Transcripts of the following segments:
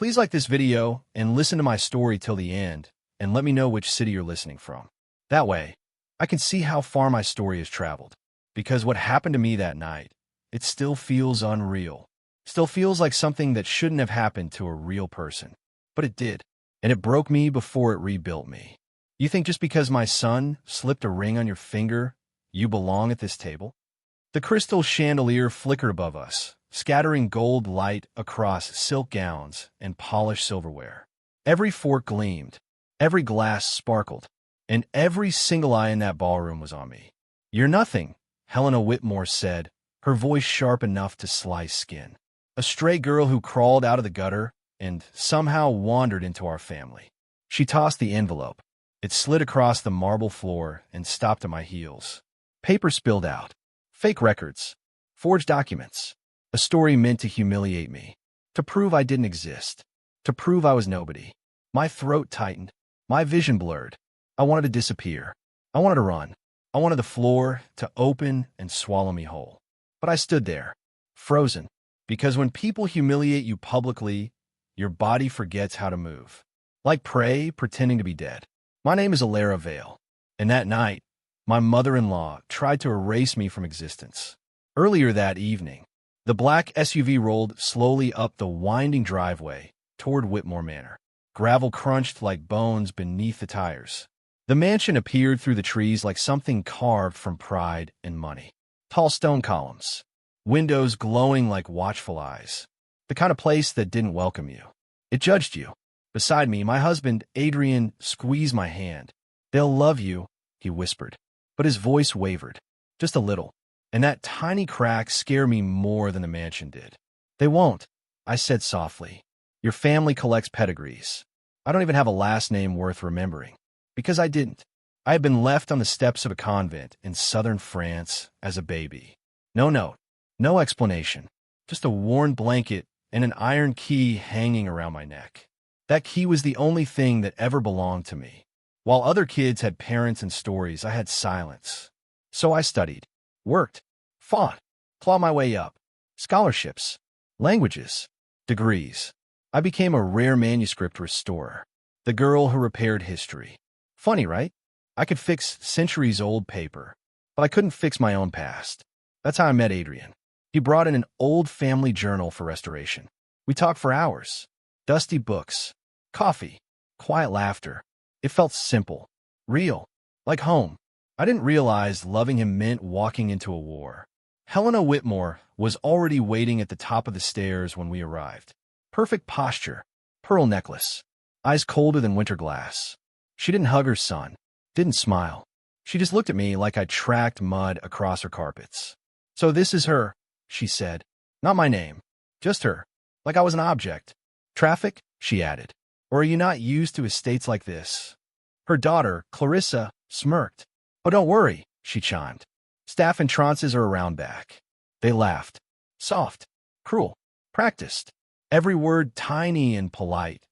Please like this video and listen to my story till the end, and let me know which city you're listening from. That way, I can see how far my story has traveled. Because what happened to me that night, it still feels unreal. Still feels like something that shouldn't have happened to a real person. But it did, and it broke me before it rebuilt me. You think just because my son slipped a ring on your finger, you belong at this table? The crystal chandelier flickered above us, scattering gold light across silk gowns and polished silverware. Every fork gleamed, every glass sparkled, and every single eye in that ballroom was on me. "You're nothing," Helena Whitmore said, her voice sharp enough to slice skin. A stray girl who crawled out of the gutter and somehow wandered into our family. She tossed the envelope. It slid across the marble floor and stopped at my heels. Paper spilled out. Fake records. Forged documents. A story meant to humiliate me. To prove I didn't exist. To prove I was nobody. My throat tightened. My vision blurred. I wanted to disappear. I wanted to run. I wanted the floor to open and swallow me whole. But I stood there, frozen, because when people humiliate you publicly, your body forgets how to move. Like prey pretending to be dead. My name is Alara Vale, and that night, my mother-in-law tried to erase me from existence. Earlier that evening, the black SUV rolled slowly up the winding driveway toward Whitmore Manor. Gravel crunched like bones beneath the tires. The mansion appeared through the trees like something carved from pride and money. Tall stone columns, windows glowing like watchful eyes. The kind of place that didn't welcome you. It judged you. Beside me, my husband, Adrian, squeezed my hand. "They'll love you," he whispered. But his voice wavered, just a little, and that tiny crack scared me more than the mansion did. "They won't," I said softly. "Your family collects pedigrees. I don't even have a last name worth remembering." Because I didn't. I had been left on the steps of a convent in southern France as a baby. No note, no explanation, just a worn blanket and an iron key hanging around my neck. That key was the only thing that ever belonged to me. While other kids had parents and stories, I had silence. So I studied, worked, fought, clawed my way up. Scholarships, languages, degrees. I became a rare manuscript restorer, the girl who repaired history. Funny, right? I could fix centuries-old paper, but I couldn't fix my own past. That's how I met Adrian. He brought in an old family journal for restoration. We talked for hours. Dusty books, coffee, quiet laughter. It felt simple, real, like home. I didn't realize loving him meant walking into a war. Helena Whitmore was already waiting at the top of the stairs when we arrived. Perfect posture, pearl necklace, eyes colder than winter glass. She didn't hug her son, didn't smile. She just looked at me like I tracked mud across her carpets. "So this is her," she said. "Not my name, just her, like I was an object." "Traffic?" she added. "Or are you not used to estates like this?" Her daughter, Clarissa, smirked. "Oh, don't worry," she chimed. "Staff and trances are around back." They laughed. Soft, cruel, practiced. Every word tiny and polite,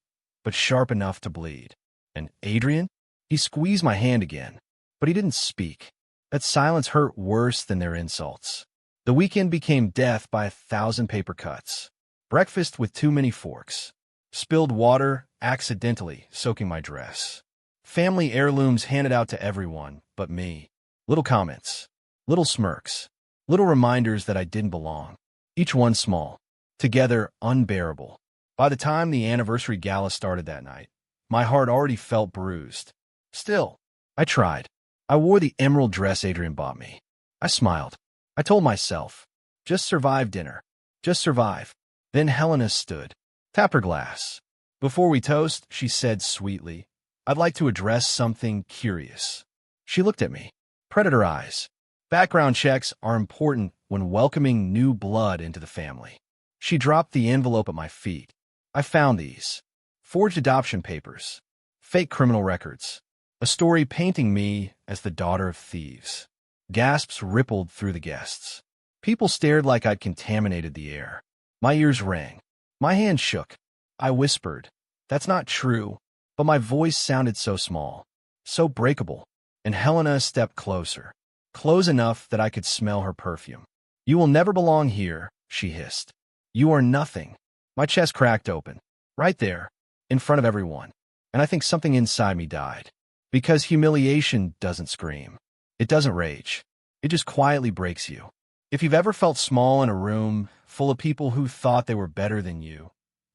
but sharp enough to bleed. And Adrian? He squeezed my hand again, but he didn't speak. That silence hurt worse than their insults. The weekend became death by 1,000 paper cuts. Breakfast with too many forks. Spilled water accidentally soaking my dress. Family heirlooms handed out to everyone but me. Little comments. Little smirks. Little reminders that I didn't belong. Each one small. Together unbearable. By the time the anniversary gala started that night, my heart already felt bruised. Still, I tried. I wore the emerald dress Adrian bought me. I smiled. I told myself, just survive dinner. Just survive. Then Helena stood. Tapped her glass. "Before we toast," she said sweetly, "I'd like to address something curious." She looked at me. Predator eyes. Background checks are important when welcoming new blood into the family. She dropped the envelope at my feet. I found these. Forged adoption papers, fake criminal records, a story painting me as the daughter of thieves. Gasps rippled through the guests. People stared like I'd contaminated the air. My ears rang. My hands shook. I whispered, "That's not true," but my voice sounded so small, so breakable, and Helena stepped closer, close enough that I could smell her perfume. "You will never belong here," she hissed. "You are nothing." My chest cracked open. right there, in front of everyone. And I think something inside me died. Because humiliation doesn't scream. It doesn't rage. It just quietly breaks you. If you've ever felt small in a room full of people who thought they were better than you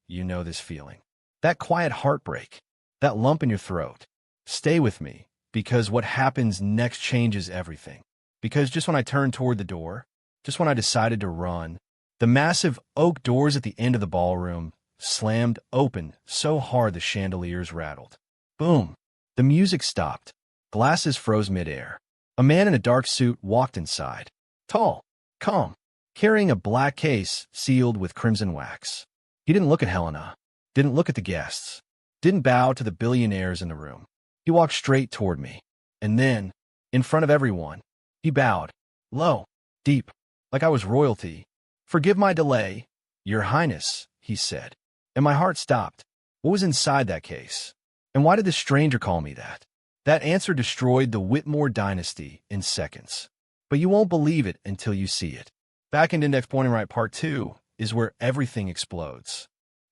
know this feeling. That quiet heartbreak, that lump in your throat. Stay with me, because what happens next changes everything. Because just when I turned toward the door, just when I decided to run, the massive oak doors at the end of the ballroom slammed open so hard the chandeliers rattled. Boom! The music stopped. Glasses froze midair. A man in a dark suit walked inside. Tall, calm, carrying a black case sealed with crimson wax. He didn't look at Helena, didn't look at the guests, didn't bow to the billionaires in the room. He walked straight toward me. And then, in front of everyone, he bowed, low, deep, like I was royalty. "Forgive my delay, Your Highness," he said. And my heart stopped. What was inside that case? And why did this stranger call me that? That answer destroyed the Whitmore dynasty in seconds. But you won't believe it until you see it. Back in Index Pointing Right Part 2 is where everything explodes.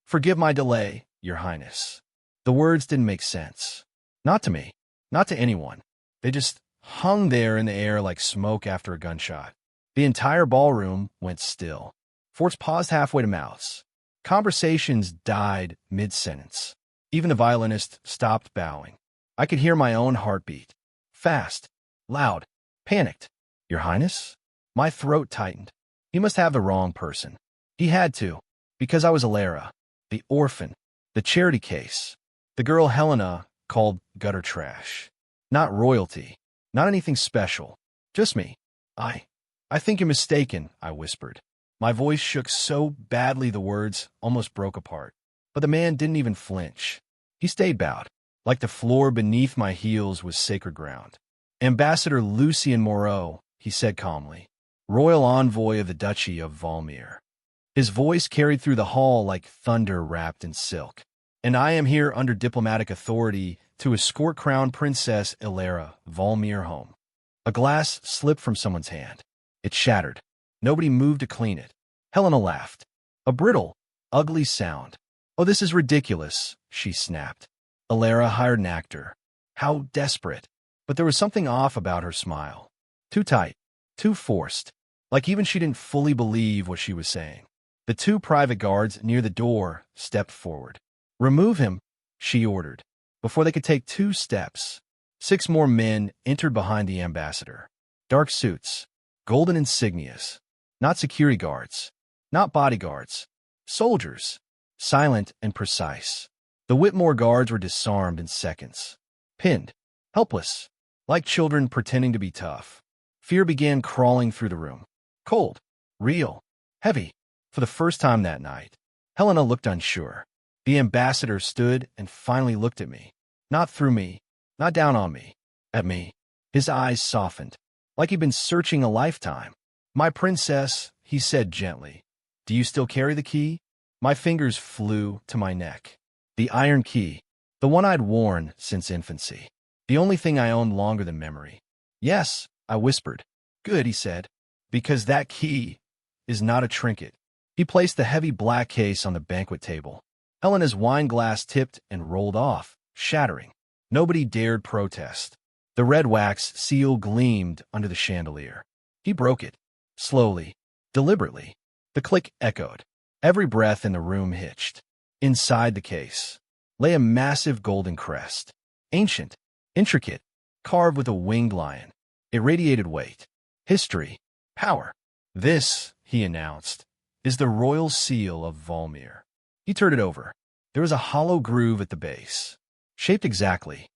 "Forgive my delay, Your Highness." The words didn't make sense. Not to me. Not to anyone. They just hung there in the air like smoke after a gunshot. The entire ballroom went still. Forts paused halfway to mouths. Conversations died mid-sentence. Even the violinist stopped bowing. I could hear my own heartbeat. Fast, loud, panicked. "Your Highness?" My throat tightened. He must have the wrong person. He had to, because I was Alara, the orphan, the charity case, the girl Helena called gutter trash. Not royalty, not anything special, just me. I think you're mistaken," I whispered. My voice shook so badly the words almost broke apart. But the man didn't even flinch. He stayed bowed, like the floor beneath my heels was sacred ground. "Ambassador Lucien Moreau," he said calmly, "royal envoy of the Duchy of Valmir." His voice carried through the hall like thunder wrapped in silk. "And I am here under diplomatic authority to escort Crown Princess Ilara Valmir home." A glass slipped from someone's hand. It shattered. Nobody moved to clean it. Helena laughed. A brittle, ugly sound. "Oh, this is ridiculous," she snapped. Ilara hired an actor. How desperate. But there was something off about her smile. Too tight. Too forced. Like even she didn't fully believe what she was saying. The two private guards near the door stepped forward. "Remove him," she ordered. Before they could take 2 steps, 6 more men entered behind the ambassador. Dark suits, golden insignias. Not security guards. Not bodyguards. Soldiers. Silent and precise. The Whitmore guards were disarmed in seconds. Pinned. Helpless. Like children pretending to be tough. Fear began crawling through the room. Cold. Real. Heavy. For the first time that night. Helena looked unsure. The ambassador stood and finally looked at me. Not through me. Not down on me. At me. His eyes softened. Like he'd been searching a lifetime. "My princess," he said gently. "Do you still carry the key?" My fingers flew to my neck. The iron key. The one I'd worn since infancy. The only thing I owned longer than memory. "Yes," I whispered. "Good," he said. "Because that key is not a trinket." He placed the heavy black case on the banquet table. Helena's wine glass tipped and rolled off, shattering. Nobody dared protest. The red wax seal gleamed under the chandelier. He broke it. Slowly, deliberately. The click echoed. Every breath in the room hitched. Inside the case lay a massive golden crest. Ancient, intricate, carved with a winged lion. It radiated weight, history, power. "This," he announced, "is the royal seal of Valmir." He turned it over. There was a hollow groove at the base. Shaped exactly,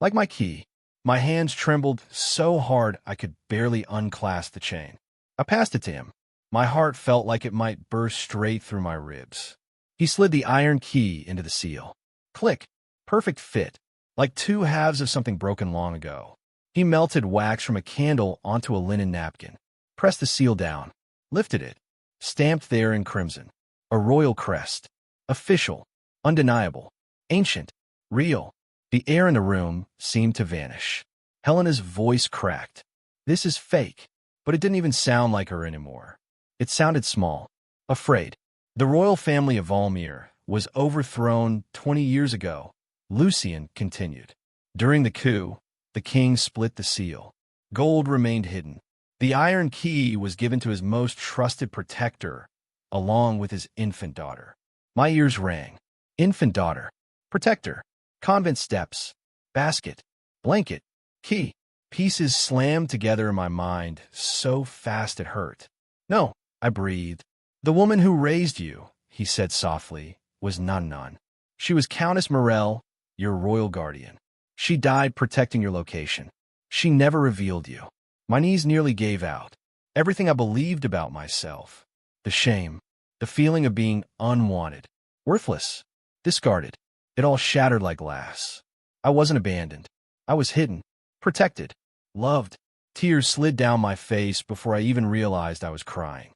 like my key. My hands trembled so hard I could barely unclasp the chain. I passed it to him. My heart felt like it might burst straight through my ribs. He slid the iron key into the seal. Click. Perfect fit. Like 2 halves of something broken long ago. He melted wax from a candle onto a linen napkin. Pressed the seal down. Lifted it. Stamped there in crimson. A royal crest. Official. Undeniable. Ancient. Real. The air in the room seemed to vanish. Helena's voice cracked. "This is fake." But it didn't even sound like her anymore. It sounded small. Afraid. The royal family of Valmir was overthrown 20 years ago, Lucien continued. During the coup, the king split the seal. Gold remained hidden. The iron key was given to his most trusted protector, along with his infant daughter. My ears rang. Infant daughter, protector, convent steps, basket, blanket, key. Pieces slammed together in my mind so fast it hurt. No, I breathed. The woman who raised you, he said softly, was Nun. She was Countess Morel, your royal guardian. She died protecting your location. She never revealed you. My knees nearly gave out. Everything I believed about myself. The shame. The feeling of being unwanted. Worthless. Discarded. It all shattered like glass. I wasn't abandoned. I was hidden. Protected. Loved. Tears slid down my face before I even realized I was crying.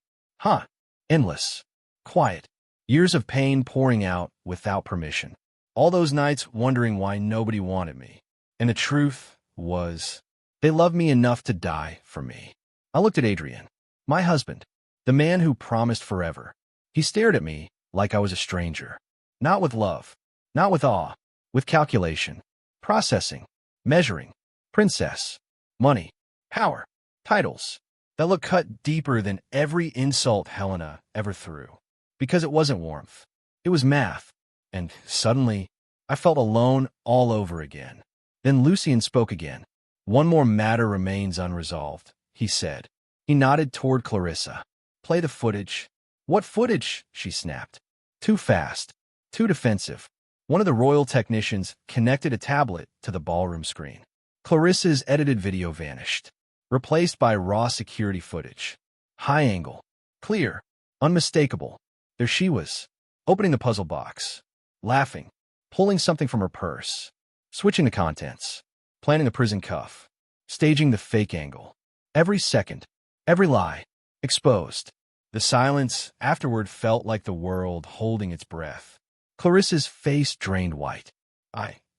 Endless. Quiet. Years of pain pouring out without permission. All those nights wondering why nobody wanted me. And the truth was, they loved me enough to die for me. I looked at Adrien, my husband, the man who promised forever. He stared at me like I was a stranger. Not with love. Not with awe. With calculation. Processing. Measuring. Princess. Money. Power. Titles. That look cut deeper than every insult Helena ever threw. Because it wasn't warmth. It was math. And suddenly, I felt alone all over again. Then Lucien spoke again. One more matter remains unresolved, he said. He nodded toward Clarissa. Play the footage. What footage? She snapped. Too fast. Too defensive. One of the royal technicians connected a tablet to the ballroom screen. Clarissa's edited video vanished, replaced by raw security footage. High angle. Clear. Unmistakable. There she was, opening the puzzle box. Laughing. Pulling something from her purse. Switching the contents. Planning the prison cuff. Staging the fake angle. Every second. Every lie. Exposed. The silence afterward felt like the world holding its breath. Clarissa's face drained white.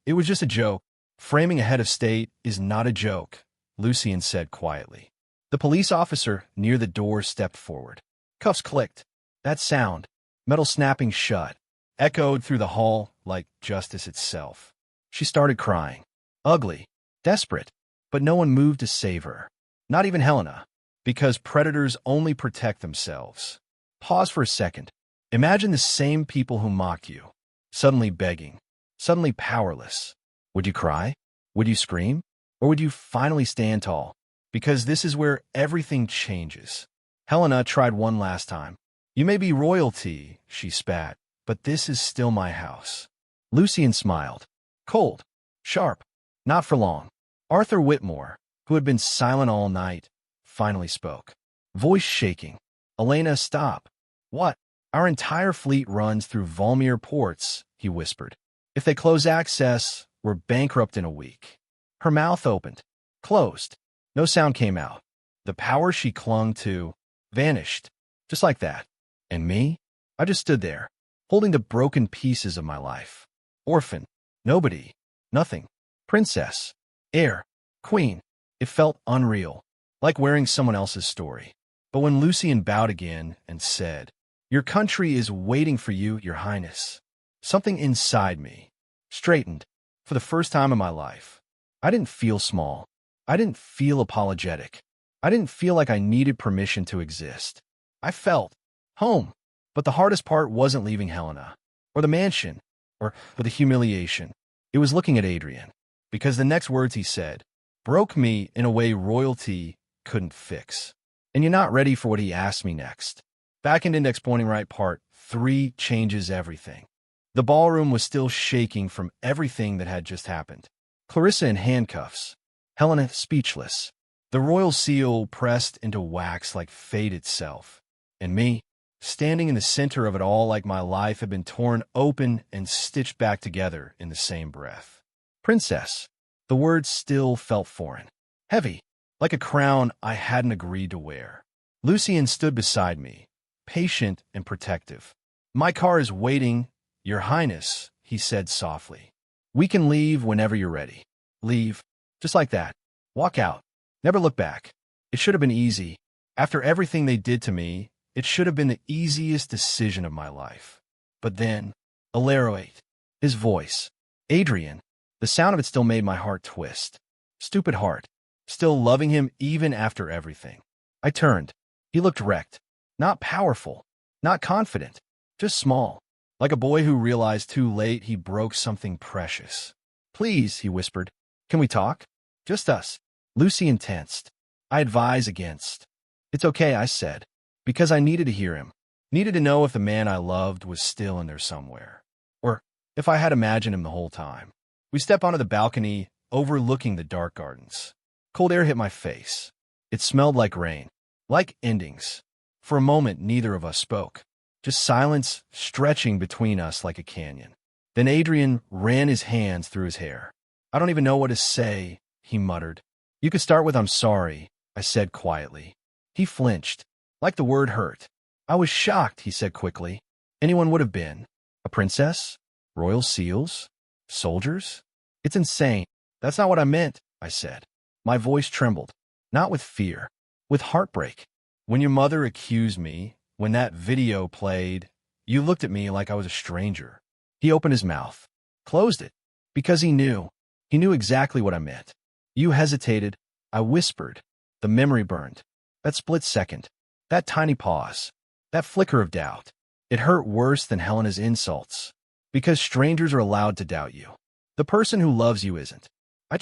It was just a joke. Framing a head of state is not a joke, Lucien said quietly. The police officer near the door stepped forward. Cuffs clicked. That sound, metal snapping shut, echoed through the hall like justice itself. She started crying. Ugly. Desperate. But no one moved to save her. Not even Helena. Because predators only protect themselves. Pause for a second. Imagine the same people who mocked you. Suddenly begging. Suddenly powerless. Would you cry? Would you scream? Or would you finally stand tall? Because this is where everything changes. Helena tried one last time. You may be royalty, she spat, but this is still my house. Lucien smiled. Cold. Sharp. Not for long. Arthur Whitmore, who had been silent all night, finally spoke. Voice shaking. Elena, stop. What? Our entire fleet runs through Valmir ports, he whispered. If they close access, we're bankrupt in a week. Her mouth opened. Closed. No sound came out. The power she clung to vanished. Just like that. And me? I just stood there, holding the broken pieces of my life. Orphan. Nobody. Nothing. Princess. Heir. Queen. It felt unreal. Like wearing someone else's story. But when Lucien bowed again and said, Your country is waiting for you, Your Highness, something inside me straightened. For the first time in my life, I didn't feel small. I didn't feel apologetic. I didn't feel like I needed permission to exist. I felt home. But the hardest part wasn't leaving Helena, or the mansion, or the humiliation. It was looking at Adrien, because the next words he said broke me in a way royalty couldn't fix. And you're not ready for what he asked me next. Back in index pointing right, part 3 changes everything. The ballroom was still shaking from everything that had just happened. Clarissa in handcuffs. Helena speechless. The royal seal pressed into wax like fate itself. And me, standing in the center of it all like my life had been torn open and stitched back together in the same breath. Princess. The word still felt foreign. Heavy. Like a crown I hadn't agreed to wear. Lucien stood beside me, patient and protective. My car is waiting, Your Highness, he said softly. We can leave whenever you're ready. Leave. Just like that. Walk out. Never look back. It should have been easy. After everything they did to me, it should have been the easiest decision of my life. But then, Alarate. His voice. Adrian. The sound of it still made my heart twist. Stupid heart. Still loving him even after everything. I turned. He looked wrecked. Not powerful. Not confident. Just small. Like a boy who realized too late he broke something precious. Please, he whispered. Can we talk? Just us. Lucy tensed. I advise against. It's okay, I said. Because I needed to hear him. Needed to know if the man I loved was still in there somewhere. Or if I had imagined him the whole time. We stepped onto the balcony, overlooking the dark gardens. Cold air hit my face. It smelled like rain. Like endings. For a moment, neither of us spoke. Just silence stretching between us like a canyon. Then Adrian ran his hands through his hair. I don't even know what to say, he muttered. You could start with I'm sorry, I said quietly. He flinched. Like the word hurt. I was shocked, he said quickly. Anyone would have been. A princess? Royal seals? Soldiers? It's insane. That's not what I meant, I said. My voice trembled. Not with fear. With heartbreak. When your mother accused me, when that video played, you looked at me like I was a stranger. He opened his mouth. Closed it. Because he knew. He knew exactly what I meant. You hesitated. I whispered. The memory burned. That split second. That tiny pause. That flicker of doubt. It hurt worse than Helena's insults. Because strangers are allowed to doubt you. The person who loves you isn't. I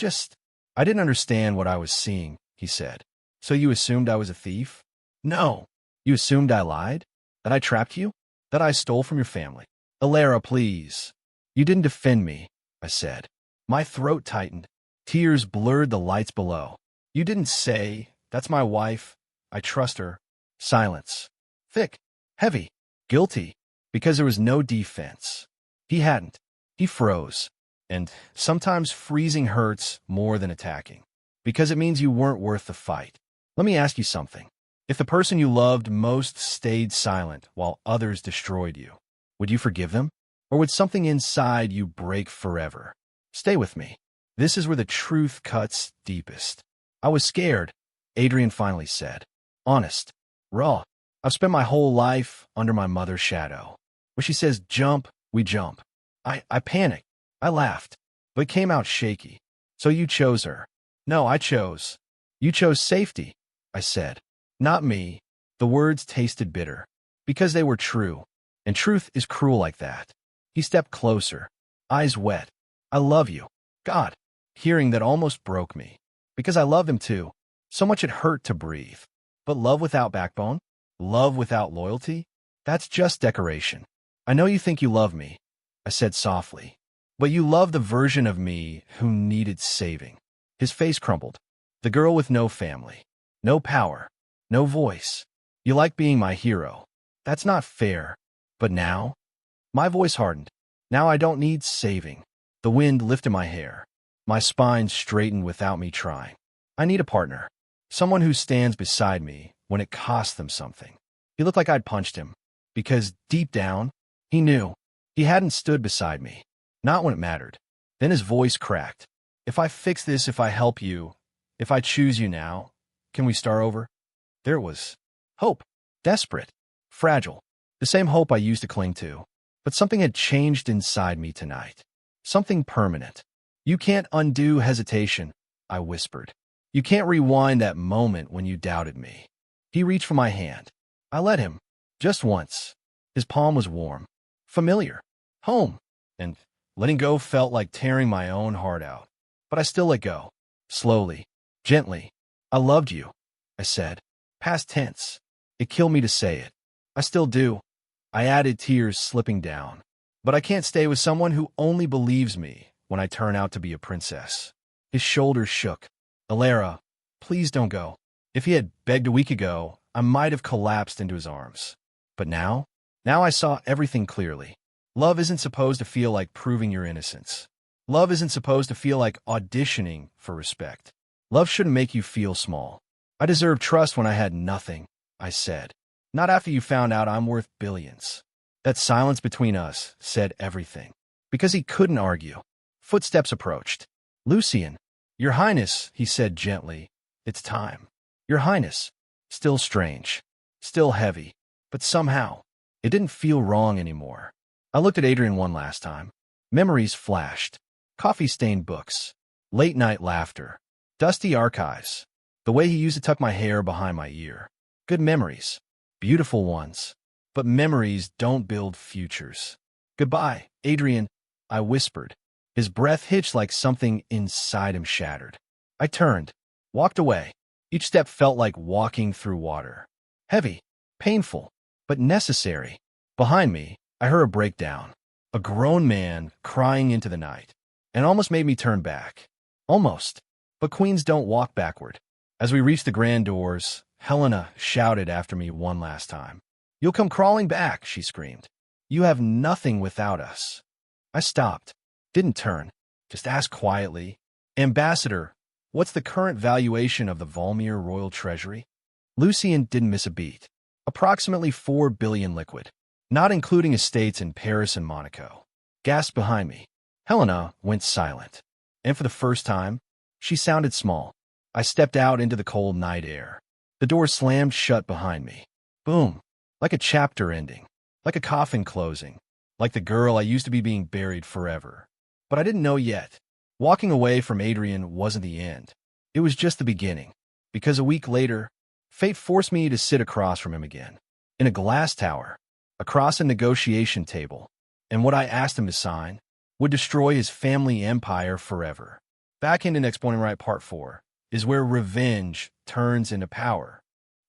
didn't understand what I was seeing, he said. So you assumed I was a thief? No. You assumed I lied? That I trapped you? That I stole from your family? Alara, please. You didn't defend me, I said. My throat tightened. Tears blurred the lights below. You didn't say, that's my wife. I trust her. Silence. Thick. Heavy. Guilty. Because there was no defense. He hadn't. He froze. And sometimes freezing hurts more than attacking. Because it means you weren't worth the fight. Let me ask you something. If the person you loved most stayed silent while others destroyed you, would you forgive them? Or would something inside you break forever? Stay with me. This is where the truth cuts deepest. I was scared, Adrian finally said. Honest. Raw. I've spent my whole life under my mother's shadow. When she says jump, we jump. I panicked. I laughed. But it came out shaky. So you chose her. No, I chose. You chose safety, I said. Not me. The words tasted bitter. Because they were true. And truth is cruel like that. He stepped closer. Eyes wet. I love you. God. Hearing that almost broke me. Because I loved him too. So much it hurt to breathe. But love without backbone? Love without loyalty? That's just decoration. I know you think you love me, I said softly. But you love the version of me who needed saving. His face crumpled. The girl with no family. No power. No voice. You like being my hero. That's not fair. But now? My voice hardened. Now I don't need saving. The wind lifted my hair. My spine straightened without me trying. I need a partner. Someone who stands beside me when it costs them something. He looked like I'd punched him. Because deep down, he knew. He hadn't stood beside me. Not when it mattered. Then his voice cracked. If I fix this, if I help you, if I choose you now, can we start over? There it was. Hope. Desperate. Fragile. The same hope I used to cling to. But something had changed inside me tonight. Something permanent. You can't undo hesitation, I whispered. You can't rewind that moment when you doubted me. He reached for my hand. I let him. Just once. His palm was warm. Familiar. Home. And letting go felt like tearing my own heart out. But I still let go. Slowly. Gently. I loved you, I said. Past tense. It killed me to say it. I still do. I added, tears slipping down. But I can't stay with someone who only believes me when I turn out to be a princess. His shoulders shook. Alara, please don't go. If he had begged a week ago, I might have collapsed into his arms. But now I saw everything clearly. Love isn't supposed to feel like proving your innocence. Love isn't supposed to feel like auditioning for respect. Love shouldn't make you feel small. I deserve trust when I had nothing, I said. Not after you found out I'm worth billions. That silence between us said everything. Because he couldn't argue. Footsteps approached. Lucian. Your Highness, he said gently. It's time. Your Highness. Still strange. Still heavy. But somehow, it didn't feel wrong anymore. I looked at Adrian one last time. Memories flashed. Coffee-stained books. Late-night laughter. Dusty archives. The way he used to tuck my hair behind my ear. Good memories. Beautiful ones. But memories don't build futures. Goodbye, Adrian, I whispered. His breath hitched like something inside him shattered. I turned. Walked away. Each step felt like walking through water. Heavy. Painful. But necessary. Behind me, I heard a breakdown. A grown man crying into the night. And almost made me turn back. Almost. But queens don't walk backward. As we reached the grand doors, Helena shouted after me one last time. You'll come crawling back, she screamed. You have nothing without us. I stopped. Didn't turn. Just asked quietly. Ambassador, what's the current valuation of the Valmir Royal Treasury? Lucien didn't miss a beat. Approximately 4 billion liquid. Not including estates in Paris and Monaco. Gasped behind me. Helena went silent. And for the first time, she sounded small. I stepped out into the cold night air. The door slammed shut behind me. Boom. Like a chapter ending. Like a coffin closing. Like the girl I used to be being buried forever. But I didn't know yet. Walking away from Adrian wasn't the end. It was just the beginning. Because a week later, fate forced me to sit across from him again. In a glass tower. Across a negotiation table. And what I asked him to sign would destroy his family empire forever. Back into Next Point Right Part 4 is where revenge turns into power.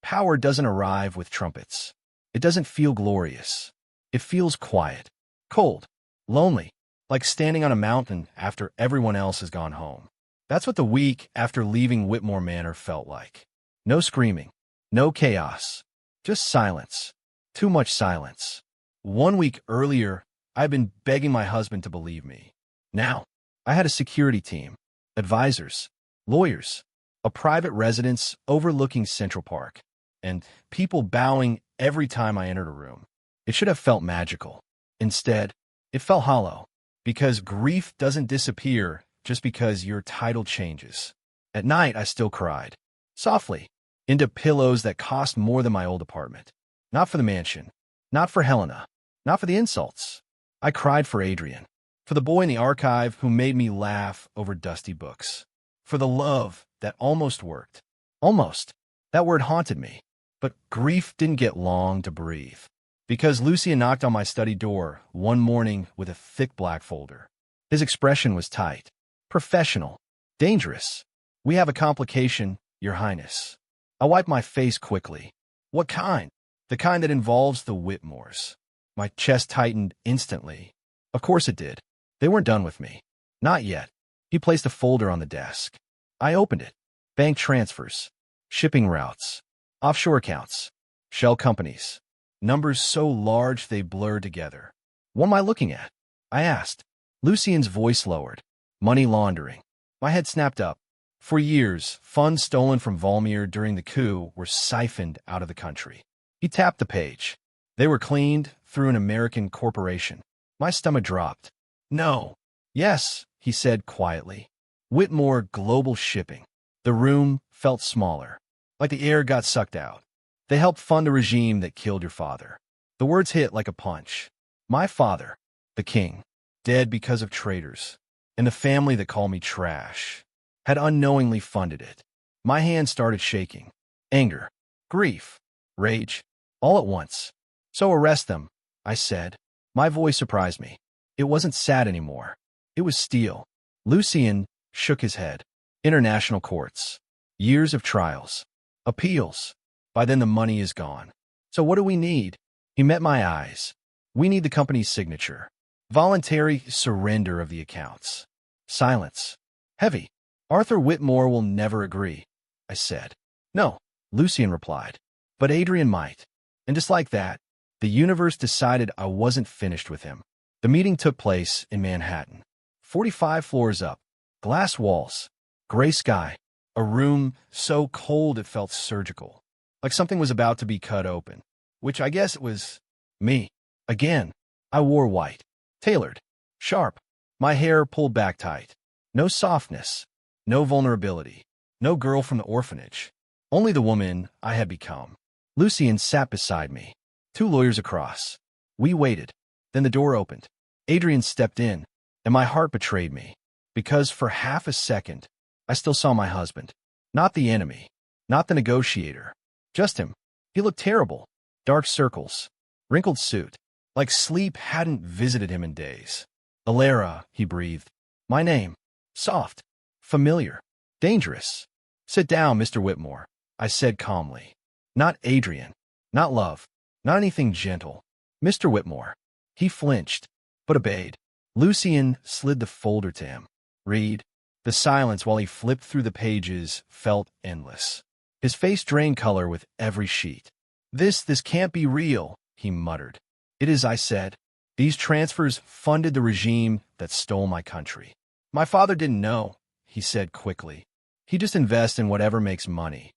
Power doesn't arrive with trumpets. It doesn't feel glorious. It feels quiet, cold, lonely, like standing on a mountain after everyone else has gone home. That's what the week after leaving Whitmore Manor felt like. No screaming, no chaos, just silence. Too much silence. 1 week earlier, I'd been begging my husband to believe me. Now, I had a security team, advisors, lawyers, a private residence overlooking Central Park, and people bowing every time I entered a room. It should have felt magical. Instead, it felt hollow, because grief doesn't disappear just because your title changes. At night, I still cried, softly, into pillows that cost more than my old apartment. Not for the mansion, not for Helena, not for the insults. I cried for Adrian, for the boy in the archive who made me laugh over dusty books, for the love that almost worked. Almost. That word haunted me. But grief didn't get long to breathe. Because Lucien knocked on my study door one morning with a thick black folder. His expression was tight, professional, dangerous. We have a complication, Your Highness. I wiped my face quickly. What kind? The kind that involves the Whitmores. My chest tightened instantly. Of course it did. They weren't done with me. Not yet. He placed a folder on the desk. I opened it. Bank transfers. Shipping routes. Offshore accounts. Shell companies. Numbers so large they blurred together. What am I looking at? I asked. Lucien's voice lowered. Money laundering. My head snapped up. For years, funds stolen from Valmir during the coup were siphoned out of the country. He tapped the page. They were cleaned through an American corporation. My stomach dropped. No. Yes, he said quietly. Whitmore Global Shipping. The room felt smaller, like the air got sucked out. They helped fund a regime that killed your father. The words hit like a punch. My father, the king, dead because of traitors, and the family that called me trash, had unknowingly funded it. My hand started shaking. Anger, grief, rage, all at once. So arrest them, I said. My voice surprised me. It wasn't sad anymore. It was steel. Lucien shook his head. International courts. Years of trials. Appeals. By then the money is gone. So what do we need? He met my eyes. We need the company's signature. Voluntary surrender of the accounts. Silence. Heavy. Arthur Whitmore will never agree, I said. No, Lucien replied. But Adrian might. And just like that, the universe decided I wasn't finished with him. The meeting took place in Manhattan. 45 floors up. Glass walls. Gray sky. A room so cold it felt surgical. Like something was about to be cut open. Which I guess it was me. Again. I wore white. Tailored. Sharp. My hair pulled back tight. No softness. No vulnerability. No girl from the orphanage. Only the woman I had become. Lucien sat beside me. 2 lawyers across. We waited. Then the door opened. Adrian stepped in, and my heart betrayed me, because for half a second, I still saw my husband. Not the enemy, not the negotiator, just him. He looked terrible. Dark circles, wrinkled suit, like sleep hadn't visited him in days. Alara, he breathed. My name. Soft. Familiar. Dangerous. Sit down, Mr. Whitmore, I said calmly. Not Adrian. Not love. Not anything gentle. Mr. Whitmore. He flinched, but obeyed. Lucien slid the folder to him. Read. The silence while he flipped through the pages felt endless. His face drained color with every sheet. This can't be real, he muttered. It is, I said. These transfers funded the regime that stole my country. My father didn't know, he said quickly. He just invests in whatever makes money.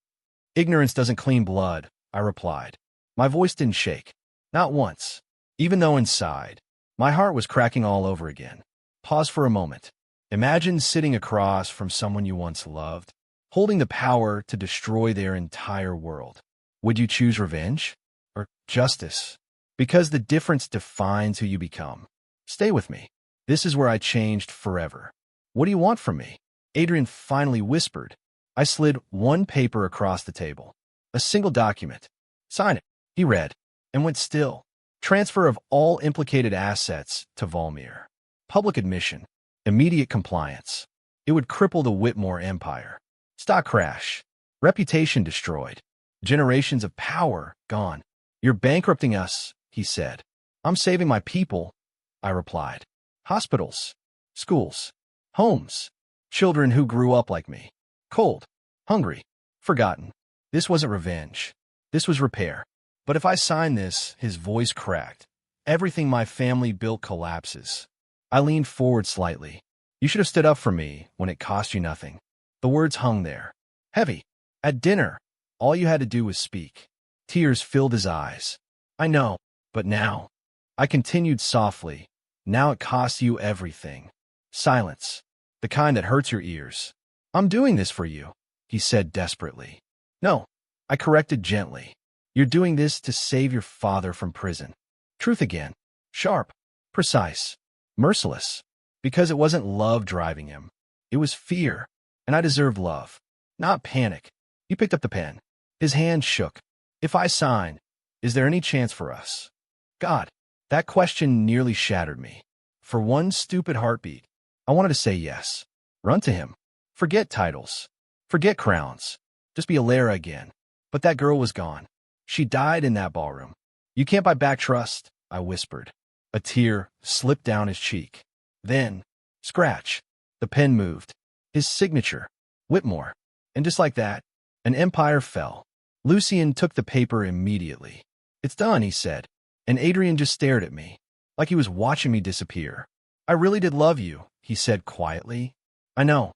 Ignorance doesn't clean blood, I replied. My voice didn't shake. Not once. Even though inside, my heart was cracking all over again. Pause for a moment. Imagine sitting across from someone you once loved, holding the power to destroy their entire world. Would you choose revenge or justice? Because the difference defines who you become. Stay with me. This is where I changed forever. What do you want from me? Adrian finally whispered. I slid one paper across the table. A single document. Sign it, he read, and went still. Transfer of all implicated assets to Volmir. Public admission. Immediate compliance. It would cripple the Whitmore empire. Stock crash. Reputation destroyed. Generations of power gone. You're bankrupting us, he said. I'm saving my people, I replied. Hospitals. Schools. Homes. Children who grew up like me. Cold. Hungry. Forgotten. This wasn't revenge. This was repair. But if I sign this, his voice cracked. Everything my family built collapses. I leaned forward slightly. You should have stood up for me when it cost you nothing. The words hung there. Heavy. At dinner, all you had to do was speak. Tears filled his eyes. I know, but now. I continued softly. Now it costs you everything. Silence. The kind that hurts your ears. I'm doing this for you, he said desperately. No, I corrected gently. You're doing this to save your father from prison. Truth again. Sharp. Precise. Merciless. Because it wasn't love driving him. It was fear. And I deserved love. Not panic. He picked up the pen. His hand shook. If I sign, is there any chance for us? God, that question nearly shattered me. For one stupid heartbeat, I wanted to say yes. Run to him. Forget titles. Forget crowns. Just be Alara again. But that girl was gone. She died in that ballroom. You can't buy back trust, I whispered. A tear slipped down his cheek. Then, scratch. The pen moved. His signature. Whitmore. And just like that, an empire fell. Lucien took the paper immediately. It's done, he said. And Adrian just stared at me, like he was watching me disappear. I really did love you, he said quietly. I know,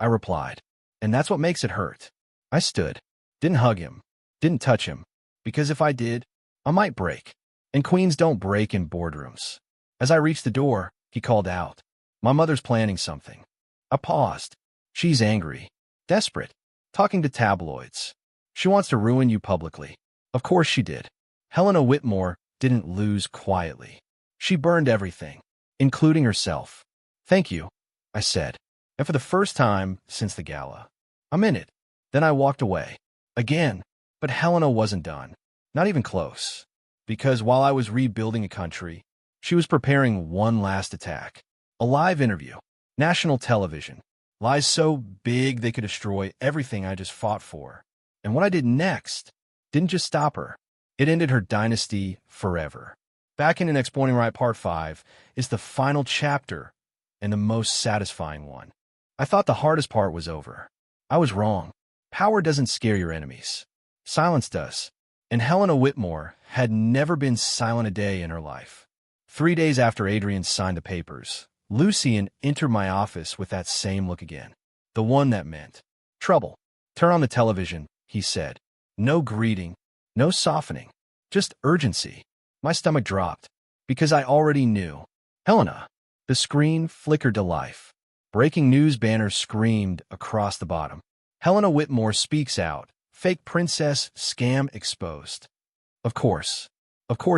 I replied. And that's what makes it hurt. I stood. Didn't hug him. Didn't touch him. Because if I did, I might break. And queens don't break in boardrooms. As I reached the door, he called out. My mother's planning something. I paused. She's angry. Desperate. Talking to tabloids. She wants to ruin you publicly. Of course she did. Helena Whitmore didn't lose quietly. She burned everything, including herself. Thank you, I said. And for the first time since the gala, I'm in it. Then I walked away. Again. But Helena wasn't done. Not even close. Because while I was rebuilding a country, she was preparing one last attack. A live interview. National television. Lies so big they could destroy everything I just fought for. And what I did next didn't just stop her. It ended her dynasty forever. Back in An Exploiting Right Part 5 is the final chapter and the most satisfying one. I thought the hardest part was over. I was wrong. Power doesn't scare your enemies. Silence does. And Helena Whitmore had never been silent a day in her life. 3 days after Adrian signed the papers, Lucien entered my office with that same look again. The one that meant trouble. Turn on the television, he said. No greeting, no softening, just urgency. My stomach dropped, because I already knew. Helena. The screen flickered to life. Breaking news banners screamed across the bottom. Helena Whitmore speaks out. Fake princess scam exposed. Of course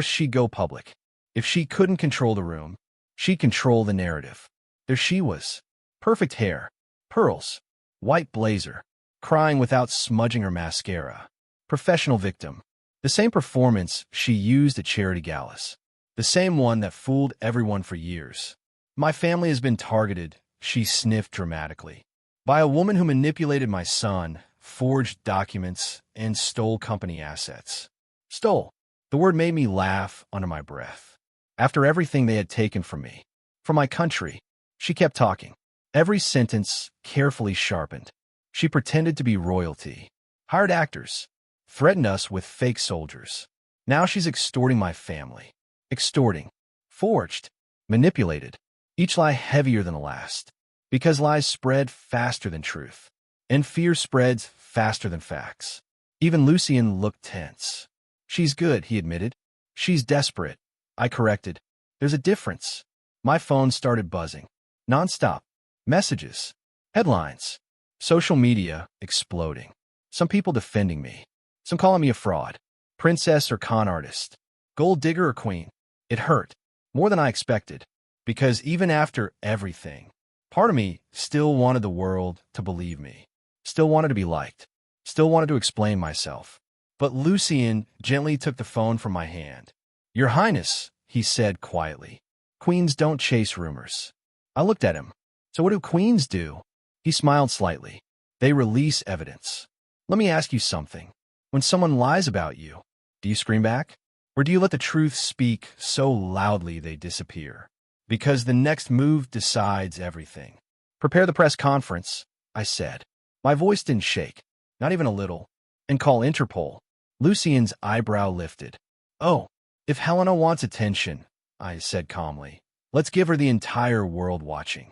she'd go public. If she couldn't control the room, she'd control the narrative. There she was. Perfect hair, pearls, white blazer, crying without smudging her mascara. Professional victim. The same performance she used at charity galas. The same one that fooled everyone for years. My family has been targeted, she sniffed dramatically, by a woman who manipulated my son, forged documents, and stole company assets. Stole. The word made me laugh under my breath. After everything they had taken from me, from my country, she kept talking. Every sentence carefully sharpened. She pretended to be royalty. Hired actors. Threatened us with fake soldiers. Now she's extorting my family. Extorting. Forged. Manipulated. Each lie heavier than the last. Because lies spread faster than truth. And fear spreads faster than facts. Even Lucien looked tense. She's good, he admitted. She's desperate. I corrected. There's a difference. My phone started buzzing. Non-stop. Messages. Headlines. Social media exploding. Some people defending me. Some calling me a fraud. Princess or con artist. Gold digger or queen. It hurt. More than I expected. Because even after everything, part of me still wanted the world to believe me. Still wanted to be liked. Still wanted to explain myself. But Lucien gently took the phone from my hand. Your Highness, he said quietly. Queens don't chase rumors. I looked at him. So what do queens do? He smiled slightly. They release evidence. Let me ask you something. When someone lies about you, do you scream back? Or do you let the truth speak so loudly they disappear? Because the next move decides everything. Prepare the press conference, I said. My voice didn't shake, not even a little. And call Interpol. Lucien's eyebrow lifted. Oh, if Helena wants attention, I said calmly, let's give her the entire world watching.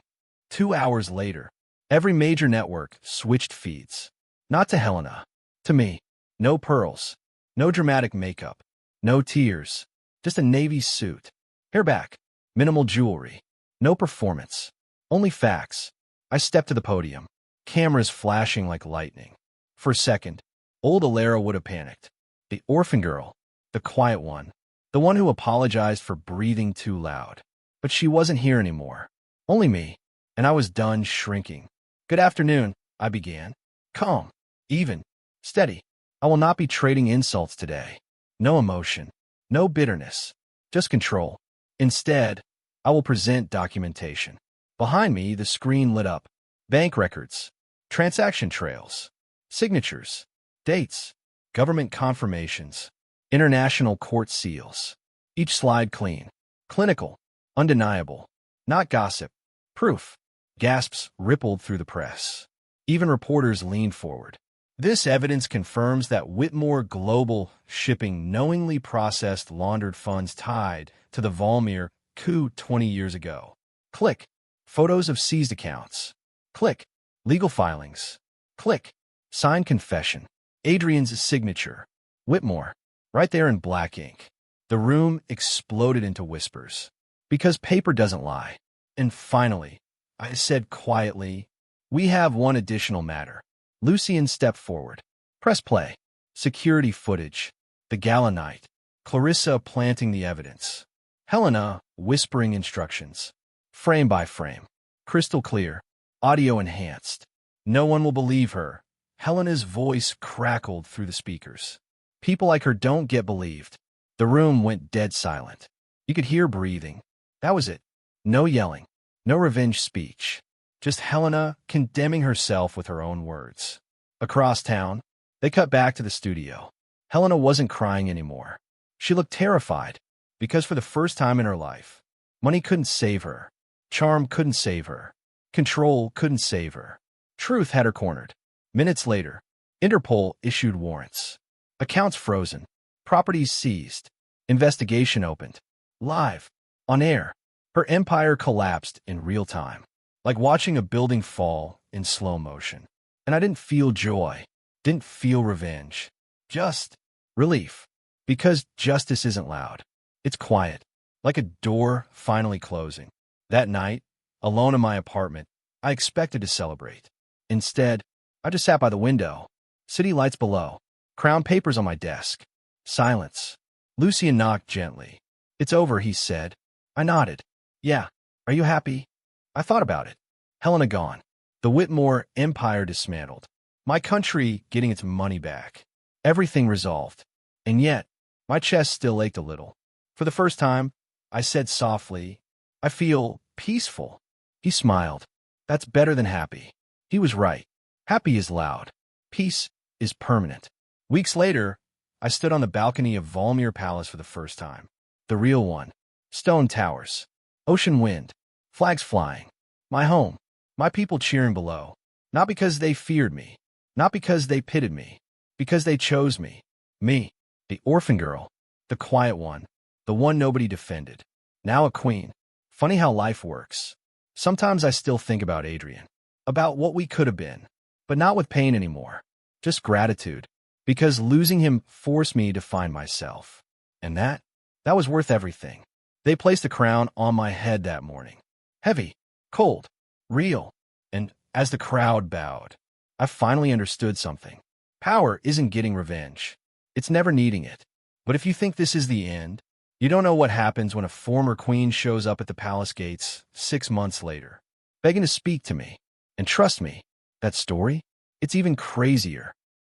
2 hours later, every major network switched feeds. Not to Helena. To me. No pearls. No dramatic makeup. No tears. Just a navy suit. Hair back. Minimal jewelry. No performance. Only facts. I stepped to the podium. Cameras flashing like lightning. For a second, old Alara would have panicked. The orphan girl. The quiet one. The one who apologized for breathing too loud. But she wasn't here anymore. Only me. And I was done shrinking. Good afternoon, I began. Calm. Even. Steady. I will not be trading insults today. No emotion. No bitterness. Just control. Instead, I will present documentation. Behind me, the screen lit up. Bank records. Transaction trails. Signatures. Dates. Government confirmations. International court seals. Each slide clean. Clinical. Undeniable. Not gossip. Proof. Gasps rippled through the press. Even reporters leaned forward. This evidence confirms that Whitmore Global Shipping knowingly processed laundered funds tied to the Valmir coup 20 years ago. Click. Photos of seized accounts. Click. Legal filings. Click. Signed confession. Adrian's signature. Whitmore. Right there in black ink. The room exploded into whispers. Because paper doesn't lie. And finally, I said quietly, we have one additional matter. Lucien stepped forward. Press play. Security footage. The gala night. Clarissa planting the evidence. Helena whispering instructions. Frame by frame. Crystal clear. Audio enhanced. No one will believe her. Helena's voice crackled through the speakers. People like her don't get believed. The room went dead silent. You could hear breathing. That was it. No yelling. No revenge speech. Just Helena condemning herself with her own words. Across town, they cut back to the studio. Helena wasn't crying anymore. She looked terrified, because for the first time in her life, money couldn't save her. Charm couldn't save her. Control couldn't save her. Truth had her cornered. Minutes later, Interpol issued warrants. Accounts frozen. Properties seized. Investigation opened. Live. On air. Her empire collapsed in real time. Like watching a building fall in slow motion. And I didn't feel joy, didn't feel revenge, just relief. Because justice isn't loud. It's quiet, like a door finally closing. That night, alone in my apartment, I expected to celebrate. Instead, I just sat by the window. City lights below. Crown papers on my desk. Silence. Lucien knocked gently. It's over, he said. I nodded. Yeah. Are you happy? I thought about it. Helena gone. The Whitmore Empire dismantled. My country getting its money back. Everything resolved. And yet, my chest still ached a little. For the first time, I said softly, I feel peaceful. He smiled. That's better than happy. He was right. Happy is loud. Peace is permanent. Weeks later, I stood on the balcony of Volmir Palace for the first time. The real one. Stone towers. Ocean wind. Flags flying. My home. My people cheering below. Not because they feared me. Not because they pitied me. Because they chose me. Me. The orphan girl. The quiet one. The one nobody defended. Now a queen. Funny how life works. Sometimes I still think about Adrian. About what we could have been. But not with pain anymore. Just gratitude. Because losing him forced me to find myself. And that was worth everything. They placed a crown on my head that morning. Heavy, cold, real. And as the crowd bowed, I finally understood something. Power isn't getting revenge. It's never needing it. But if you think this is the end, you don't know what happens when a former queen shows up at the palace gates 6 months later, begging to speak to me. And trust me, that story, it's even crazier.